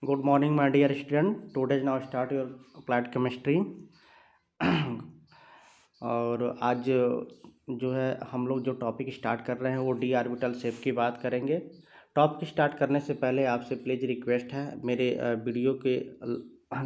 Good morning, my dear student. Today now start your applied chemistry. और आज जो है हम लोग जो टॉपिक स्टार्ट कर रहे हैं वो डी ऑर्बिटल शेप की बात करेंगे। टॉपिक स्टार्ट करने से पहले आपसे प्लीज़ रिक्वेस्ट है, मेरे वीडियो के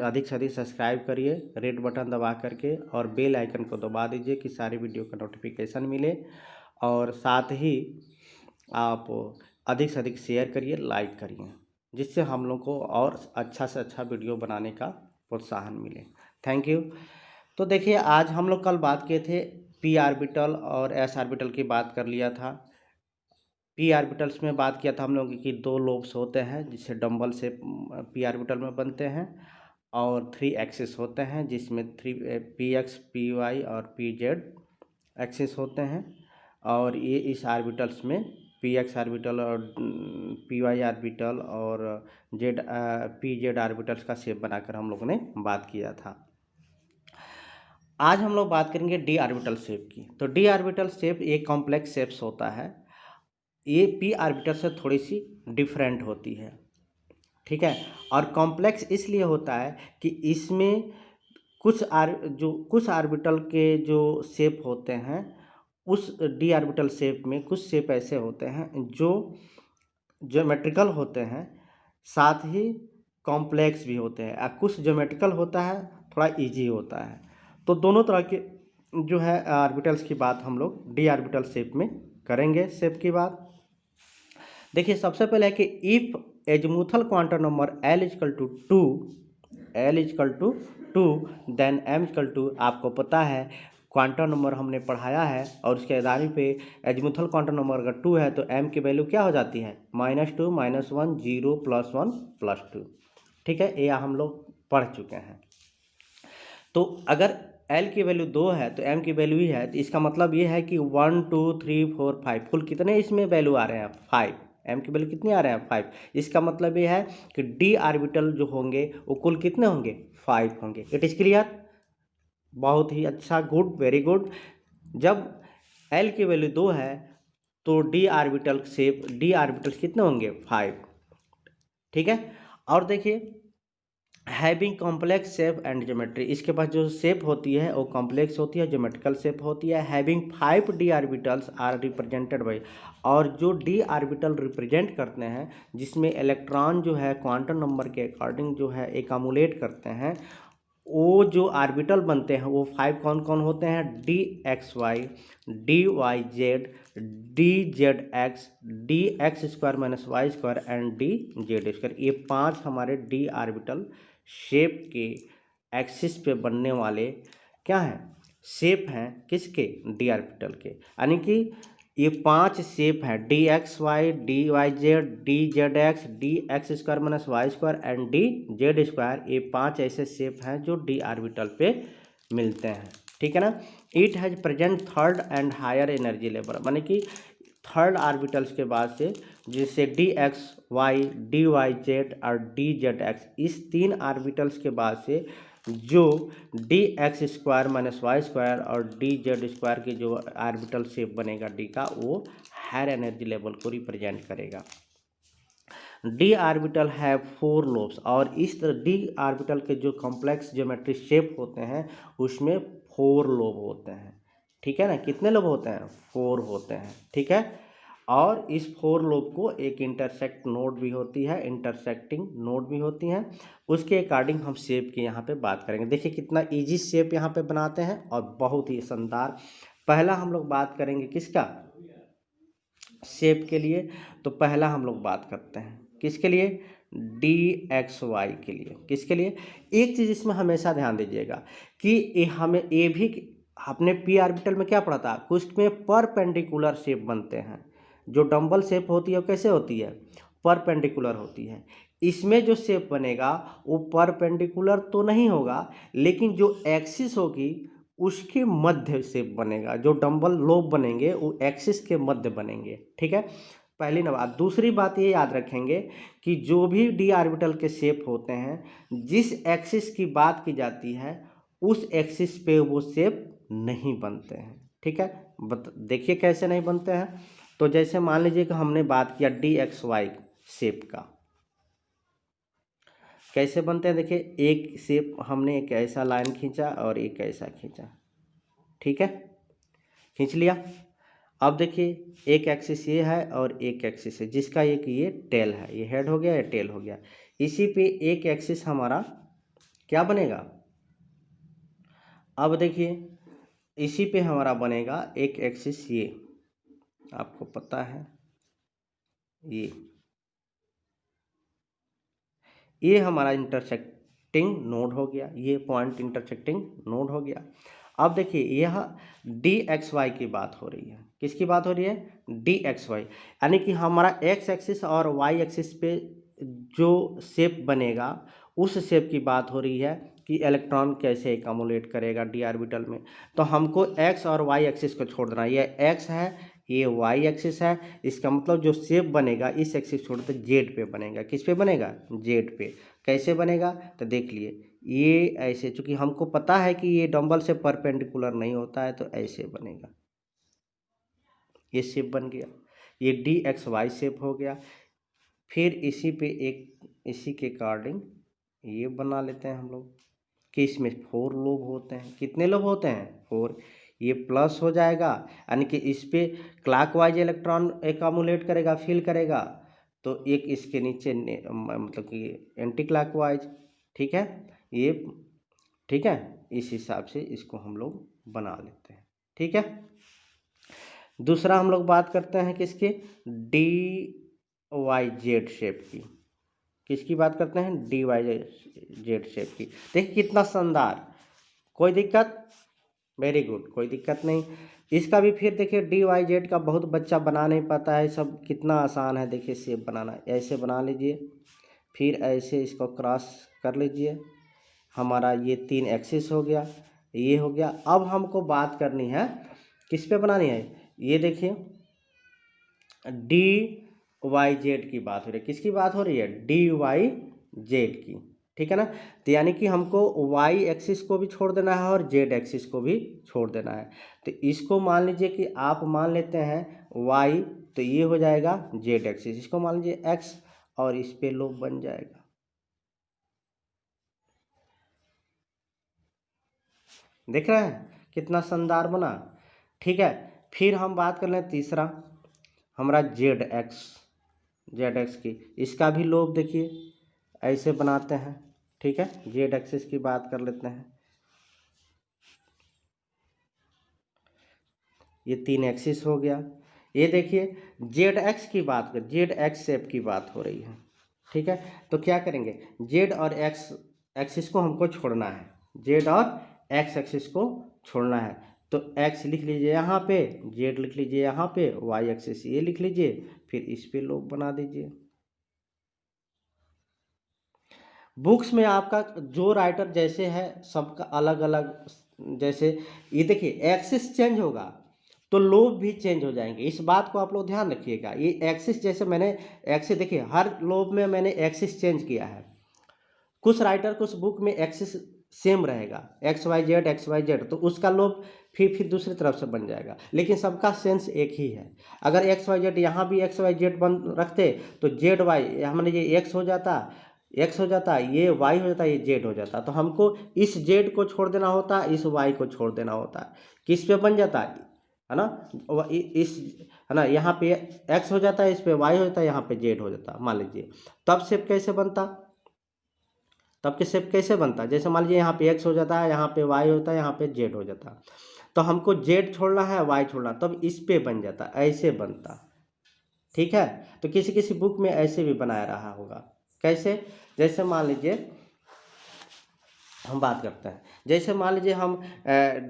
अधिक से अधिक सब्सक्राइब करिए रेड बटन दबा करके और बेल आइकन को दबा दीजिए कि सारी वीडियो का नोटिफिकेशन मिले। और साथ ही आप अधिक से अधिक शेयर करिए, लाइक करिए, जिससे हम लोग को और अच्छा से अच्छा वीडियो बनाने का प्रोत्साहन मिले। Thank you. तो देखिए, आज हम लोग कल बात किए थे पी ऑर्बिटल और एस ऑर्बिटल की बात कर लिया था। पी ऑर्बिटल्स में बात किया था हम लोग कि दो लोब्स होते हैं जिससे डंबल से पी ऑर्बिटल में बनते हैं, और 3 एक्सिस होते हैं जिसमें 3 पी एक्स, पी वाई और पी जेड एक्सिस होते हैं। और ये इस ऑर्बिटल्स में पी एक्स ऑर्बिटल और पी वाई ऑर्बिटल और पी जेड ऑर्बिटल्स का शेप बनाकर हम लोगों ने बात किया था। आज हम लोग बात करेंगे डी ऑर्बिटल शेप की। तो डी ऑर्बिटल शेप एक कॉम्प्लेक्स शेप्स होता है। ये पी ऑर्बिटल से थोड़ी सी डिफरेंट होती है, ठीक है। और कॉम्प्लेक्स इसलिए होता है कि इसमें कुछ ऑर्बिटल के जो शेप होते हैं, उस डी ऑर्बिटल शेप में कुछ शेप ऐसे होते हैं जो ज्योमेट्रिकल होते हैं, साथ ही कॉम्प्लेक्स भी होते हैं। कुछ ज्योमेट्रिकल होता है, थोड़ा इजी होता है। तो दोनों तरह के जो है ऑर्बिटल्स की बात हम लोग डी ऑर्बिटल शेप में करेंगे। शेप की बात देखिए, सबसे पहले है कि if azimuthal quantum number L is equal to 2 then M is equal to, आपको पता है क्वांटम नंबर हमने पढ़ाया है, और उसके आधार पे एजमुथल क्वांटम नंबर अगर 2 है तो M की वैल्यू क्या हो जाती है -2 -1 0 +1 +2, ठीक है। ये हम लोग पढ़ चुके हैं। तो अगर L की वैल्यू 2 है तो M की वैल्यू ही है, तो इसका मतलब ये है कि 1 2 3 4 5 कुल कितने इसमें वैल्यू आ रहे हैं 5। M की वैल्यू कितने आ रहे हैं 5। इसका मतलब ये है कि डी ऑर्बिटल जो होंगे वो कुल कितने होंगे 5 होंगे। It is clear. बहुत ही अच्छा, गुड, वेरी गुड। जब L की वैल्यू 2 है तो डी ऑर्बिटल्स कितने होंगे 5, ठीक है। और देखिए, having complex shape and geometry, इसके पास जो शेप होती है वो कॉम्प्लेक्स होती है, ज्योमेट्रिकल शेप होती है। Having 5 D orbitals are represented by, और जो डी ऑर्बिटल रिप्रेजेंट करते हैं जिसमें इलेक्ट्रॉन जो है क्वांटम नंबर के अकॉर्डिंग जो है एकमुलेट करते हैं, वो जो ऑर्बिटल बनते हैं वो 5 कौन कौन होते हैं D X Y, D Y Z, D Z X, D X square minus Y square and D Z square. ये 5 हमारे डी ऑर्बिटल शेप के एक्सिस पे बनने वाले क्या हैं शेप हैं, किसके डी ऑर्बिटल के। यानी कि ये 5 शेप हैं D X Y, D Y Z, D Z X, D X square minus Y square and D Z square. ये 5 ऐसे शेप हैं जो डी ऑर्बिटल पे मिलते हैं, ठीक है ना। It has present third and higher energy level, माने कि थर्ड ऑर्बिटल्स के बाद से जिससे D X Y, D Y Z और डी जेड एक्स, इस 3 ऑर्बिटल्स के बाद से जो D X square minus Y square और डी जेड स्क्वायर की जो ऑर्बिटल शेप बनेगा डी का, वो हायर एनर्जी लेवल को रिप्रेजेंट करेगा। डी ऑर्बिटल है 4 लोब्स, और इस तरह डी ऑर्बिटल के जो कॉम्प्लेक्स ज्योमेट्री शेप होते हैं उसमें 4 लोब होते हैं, ठीक है ना। कितने लोब होते हैं 4 होते हैं, ठीक है। और इस 4 लोब को एक इंटरसेक्ट नोड भी होती है, इंटरसेक्टिंग नोड भी होती हैं। उसके अकॉर्डिंग हम शेप की यहाँ पे बात करेंगे। देखिए कितना इजी शेप यहाँ पे बनाते हैं और बहुत ही शानदार। पहला हम लोग बात करेंगे किसका शेप के लिए, तो पहला हम लोग बात करते हैं किसके लिए डी एक्स वाई के लिए। किसके लिए, एक चीज़ इसमें हमेशा ध्यान दीजिएगा कि ये हमें ये भी अपने पी ऑर्बिटल में क्या पढ़ा था, कुछ में परपेंडिकुलर शेप बनते हैं। जो डंबल शेप होती है वो कैसे होती है परपेंडिकुलर होती है। इसमें जो शेप बनेगा वो परपेंडिकुलर तो नहीं होगा, लेकिन जो एक्सिस होगी उसके मध्य से बनेगा। जो डंबल लोब बनेंगे वो एक्सिस के मध्य बनेंगे, ठीक है। पहली बात। दूसरी बात ये याद रखेंगे कि जो भी डी ऑर्बिटल के शेप होते हैं, जिस एक्सिस की बात की जाती है उस एक्सिस पे वो शेप नहीं बनते हैं, ठीक है। देखिए कैसे नहीं बनते हैं। तो जैसे मान लीजिए कि हमने बात किया डी एक्स वाई शेप का, कैसे बनते हैं देखिए, एक शेप हमने एक ऐसा लाइन खींचा और एक ऐसा खींचा, ठीक है, खींच लिया। अब देखिए एक एक्सिस ये है और एक एक्सिस है, जिसका एक ये टेल है, ये हेड हो गया, ये टेल हो गया। इसी पे एक एक्सिस हमारा क्या बनेगा, अब देखिए इसी पे हमारा बनेगा एक एक्सिस, ये आपको पता है, ये हमारा इंटरसेक्टिंग नोड हो गया, ये पॉइंट इंटरसेक्टिंग नोड हो गया। अब देखिए यह डी एक्स वाई की बात हो रही है, किसकी बात हो रही है, डी एक्स वाई, यानी कि हमारा एक्स एक्सिस और वाई एक्सिस पे जो शेप बनेगा उस शेप की बात हो रही है कि इलेक्ट्रॉन कैसे एकमुलेट करेगा डी ऑर्बिटल में। तो हमको एक्स और वाई एक्सिस को छोड़ देना, ये एक्स है, ये वाई एक्सिस है, इसका मतलब जो शेप बनेगा इस एक्सिस छोड़ के जेड पे बनेगा, किस पे बनेगा, जेड पे। कैसे बनेगा तो देख लिए, ये ऐसे, चूंकि हमको पता है कि ये डंबल से परपेंडिकुलर नहीं होता है, तो ऐसे बनेगा, ये शेप बन गया, ये डी एक्स वाई शेप हो गया। फिर इसी पे एक, इसी के अकॉर्डिंग ये बना लेते हैं हम लोग कि इसमें 4 लोब होते हैं, कितने लोब होते हैं, 4। ये प्लस हो जाएगा, यानी कि इस पे क्लॉकवाइज इलेक्ट्रॉन एकमुलेट करेगा, फिल करेगा, तो एक इसके नीचे मतलब कि एंटी क्लॉकवाइज, ठीक है, ये, ठीक है, इस हिसाब से इसको हम लोग बना लेते हैं, ठीक है। दूसरा हम लोग बात करते हैं किसकी, डी वाई जेड शेप की, किसकी बात करते हैं, डी वाई जेड शेप की। देखिए कितना शानदार, कोई दिक्कत, वेरी गुड, कोई दिक्कत नहीं। इसका भी फिर देखिए डी वाई जेड का बहुत बच्चा बना नहीं पाता है, सब कितना आसान है, देखिए शेप बनाना, ऐसे बना लीजिए, फिर ऐसे इसको क्रॉस कर लीजिए, हमारा ये 3 एक्सिस हो गया, ये हो गया। अब हमको बात करनी है, किस पे बनानी है, ये देखिए डी वाई जेड की बात हो रही है, किसकी बात हो रही है, डी वाई जेड की, ठीक है ना। तो यानी कि हमको वाई एक्सिस को भी छोड़ देना है और जेड एक्सिस को भी छोड़ देना है। तो इसको मान लीजिए कि आप मान लेते हैं वाई, तो ये हो जाएगा जेड एक्सिस, इसको मान लीजिए एक्स, और इस पे लोब बन जाएगा, देख रहे हैं कितना शानदार बना, ठीक है। फिर हम बात कर लें तीसरा, हमारा जेड एक्स, जेड एक्स की, इसका भी लोब देखिए ऐसे बनाते हैं, ठीक है, जेड एक्सिस की बात कर लेते हैं, ये 3 एक्सिस हो गया। ये देखिए जेड एक्स की बात कर, जेड एक्स शेप की बात हो रही है, ठीक है। तो क्या करेंगे, जेड और एक्स एक्सिस को हमको छोड़ना है, जेड और एक्स एक्सिस को छोड़ना है, तो एक्स लिख लीजिए यहाँ पे, जेड लिख लीजिए यहाँ पे, वाई एक्सिस ये लिख लीजिए, फिर इस पे लोब बना दीजिए। बुक्स में आपका जो राइटर जैसे है सबका अलग अलग, जैसे ये देखिए एक्सिस चेंज होगा तो लोब भी चेंज हो जाएंगे, इस बात को आप लोग ध्यान रखिएगा। ये एक्सिस जैसे मैंने एक्सिस देखिए हर लोब में मैंने एक्सिस चेंज किया है, कुछ राइटर कुछ बुक में एक्सिस सेम रहेगा, एक्स वाई जेड, तो उसका लोब फिर दूसरी तरफ से बन जाएगा, लेकिन सबका सेंस एक ही है। अगर एक्स वाई जेड यहाँ भी एक्स वाई जेड बन रखते तो जेड वाई हमने ये एक्स हो जाता, एक्स हो जाता, ये वाई हो जाता, ये जेड हो जाता, तो हमको इस जेड को छोड़ देना होता, इस वाई को छोड़ देना होता, किस पे बन जाता है ना, इस, है ना, यहाँ पे एक्स हो जाता है, इस पे वाई हो जाता है, यहाँ पे जेड हो जाता, मान लीजिए। तब शेप कैसे बनता, तब के शेप कैसे बनता, जैसे मान लीजिए यहाँ पे एक्स हो जाता है, यहाँ पे वाई होता है, यहाँ पे जेड हो जाता, तो हमको जेड छोड़ना है, वाई छोड़ना, तब इस पे बन जाता, ऐसे बनता, ठीक है। तो किसी किसी बुक में ऐसे भी बनाया रहा होगा, कैसे, जैसे मान लीजिए हम बात करते हैं, जैसे मान लीजिए हम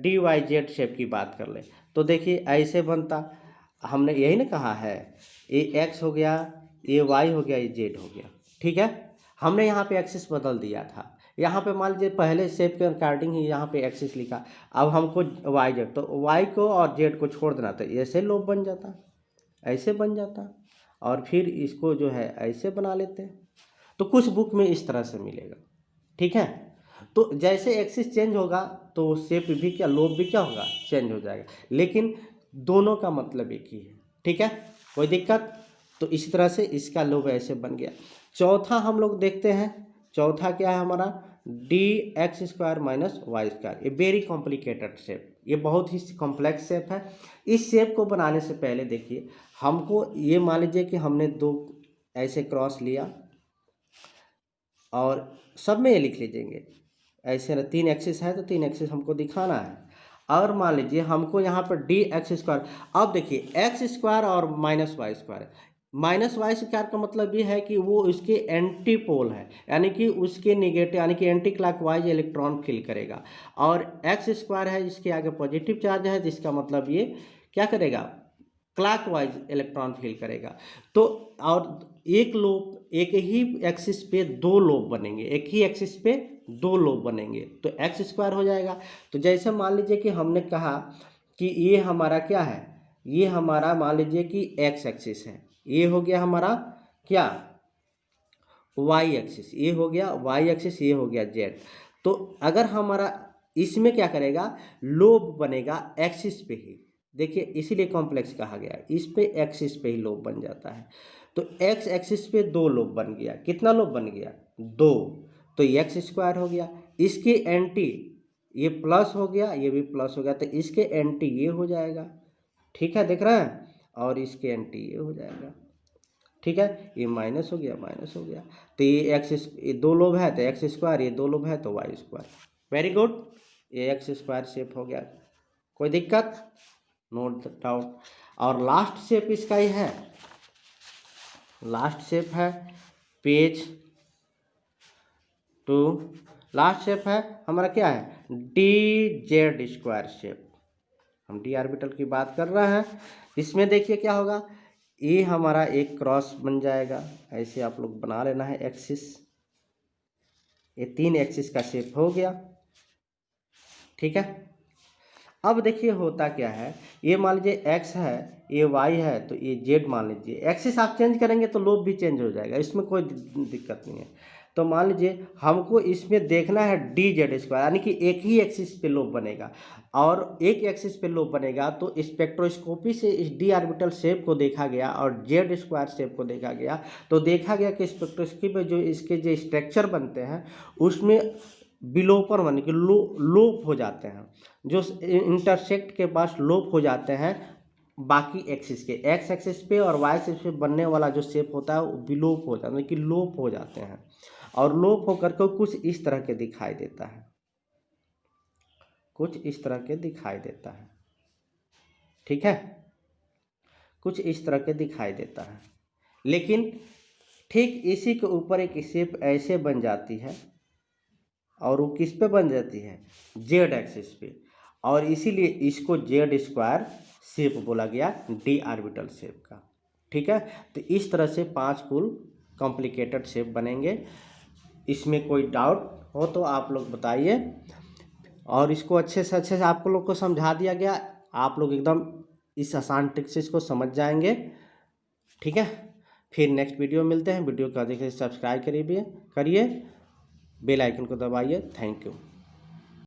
डी वाई जेड शेप की बात कर ले, तो देखिए ऐसे बनता, हमने यही ना कहा है, ये एक्स हो गया, ये वाई हो गया, ये जेड हो गया, ठीक है। हमने यहाँ पे एक्सिस बदल दिया था, यहाँ पे मान लीजिए पहले शेप के अकॉर्डिंग ही यहाँ पे एक्सिस लिखा, अब हमको वाई जेड, तो वाई को और जेड को छोड़ देना, तो ऐसे लोब बन जाता, ऐसे बन जाता, और फिर इसको जो है ऐसे बना लेते हैं। तो कुछ बुक में इस तरह से मिलेगा, ठीक है। तो जैसे एक्सिस चेंज होगा तो शेप भी क्या, लोब भी क्या होगा, चेंज हो जाएगा, लेकिन दोनों का मतलब एक ही है, ठीक है, कोई दिक्कत। तो इसी तरह से इसका लोब ऐसे बन गया। चौथा हम लोग देखते हैं, चौथा क्या है हमारा D X square minus Y square. ये वेरी कॉम्प्लिकेटेड शेप, ये बहुत ही कॉम्प्लेक्स शेप है। इस शेप को बनाने से पहले देखिए हमको ये मान लीजिए कि हमने दो ऐसे क्रॉस लिया और सब में ये लिख लीजिएंगे ऐसे ना, 3 एक्सिस है तो 3 एक्सिस हमको दिखाना है। और मान लीजिए हमको यहाँ पर डी एक्स स्क्वायर, अब देखिए एक्स स्क्वायर और minus Y square, minus Y square का मतलब ये है कि वो उसके एंटी पोल है, यानी कि उसके निगेटिव यानी कि एंटी क्लॉकवाइज इलेक्ट्रॉन फिल करेगा। और एक्स स्क्वायर है जिसके आगे पॉजिटिव चार्ज है, जिसका मतलब ये क्या करेगा, क्लॉकवाइज इलेक्ट्रॉन फिल करेगा। तो और एक लोब, एक ही एक्सिस पे दो लोब बनेंगे, एक ही एक्सिस पे दो लोब बनेंगे तो एक्स स्क्वायर हो जाएगा। तो जैसे मान लीजिए कि हमने कहा कि ये हमारा क्या है, ये हमारा मान लीजिए कि एक्स एक्सिस है, ये हो गया हमारा क्या वाई एक्सिस, ये हो गया वाई एक्सिस, ये हो गया जेड। तो अगर हमारा इसमें क्या करेगा, लोब बनेगा एक्सिस पे ही, देखिए इसीलिए कॉम्प्लेक्स कहा गया है, इस पे एक्सिस पे ही लोब बन जाता है। तो एक्स एक्सिस पे दो लोब बन गया, कितना लोब बन गया, दो, तो एक्स स्क्वायर हो गया। इसके एंटी ये प्लस हो गया, ये भी प्लस हो गया, तो इसके एंटी ये हो जाएगा, ठीक है देख रहे हैं, और इसके एंटी ये हो जाएगा, ठीक है, ये माइनस हो गया, माइनस हो गया। तो ये एक्स, ये दो लोब है तो एक्स स्क्वायर, ये दो लोब है तो वाई स्क्वायर। वेरी गुड, ये एक्स स्क्वायर शेप हो गया, कोई दिक्कत, नो डाउट। और लास्ट शेप इसका ही है, लास्ट शेप है पेज 2, लास्ट शेप है हमारा क्या है, डी जेड स्क्वायर शेप। हम डी ऑर्बिटल की बात कर रहे हैं। इसमें देखिए क्या होगा, ये हमारा एक क्रॉस बन जाएगा, ऐसे आप लोग बना लेना है एक्सिस, ये 3 एक्सिस का शेप हो गया, ठीक है। अब देखिए होता क्या है, ये मान लीजिए x है, ये y है, तो ये z मान लीजिए, एक्सिस आप चेंज करेंगे तो लोब भी चेंज हो जाएगा, इसमें कोई दिक्कत नहीं है। तो मान लीजिए हमको इसमें देखना है डी जेड स्क्वायर, यानी कि एक ही एक्सिस पे लोब बनेगा, और एक एक्सिस पे लोब बनेगा तो स्पेक्ट्रोस्कोपी से इस डी ऑर्बिटल शेप को देखा गया और जेड स्क्वायर शेप को देखा गया, तो देखा गया कि स्पेक्ट्रोस्कोपी में जो इसके जो स्ट्रक्चर बनते हैं उसमें बिलोपर यानी कि लोप हो जाते हैं, जो इंटरसेक्ट के पास लोप हो जाते हैं बाकी एक्सिस के, एक्स एक्सिस पे और वाई एक्सिस पे बनने वाला जो शेप होता है वो विलोप हो जाता है, कि लोप हो जाते हैं, और लोप होकर के कुछ इस तरह के दिखाई देता है, कुछ इस तरह के दिखाई देता है, ठीक है, कुछ इस तरह के दिखाई देता है। लेकिन ठीक इसी के ऊपर एक शेप ऐसे बन जाती है, और वो किस पे बन जाती है, जेड एक्सिस पे, और इसीलिए इसको जेड स्क्वायर शेप बोला गया डी ऑर्बिटल शेप का, ठीक है। तो इस तरह से 5 कुल कॉम्प्लिकेटेड शेप बनेंगे। इसमें कोई डाउट हो तो आप लोग बताइए, और इसको अच्छे से आप लोग को समझा दिया गया, आप लोग एकदम इस आसान ट्रिक से इसको समझ जाएंगे, ठीक है। फिर नेक्स्ट वीडियो मिलते हैं, वीडियो को अधिक से सब्सक्राइब करिए, बेल आइकन को दबाइए। Thank you.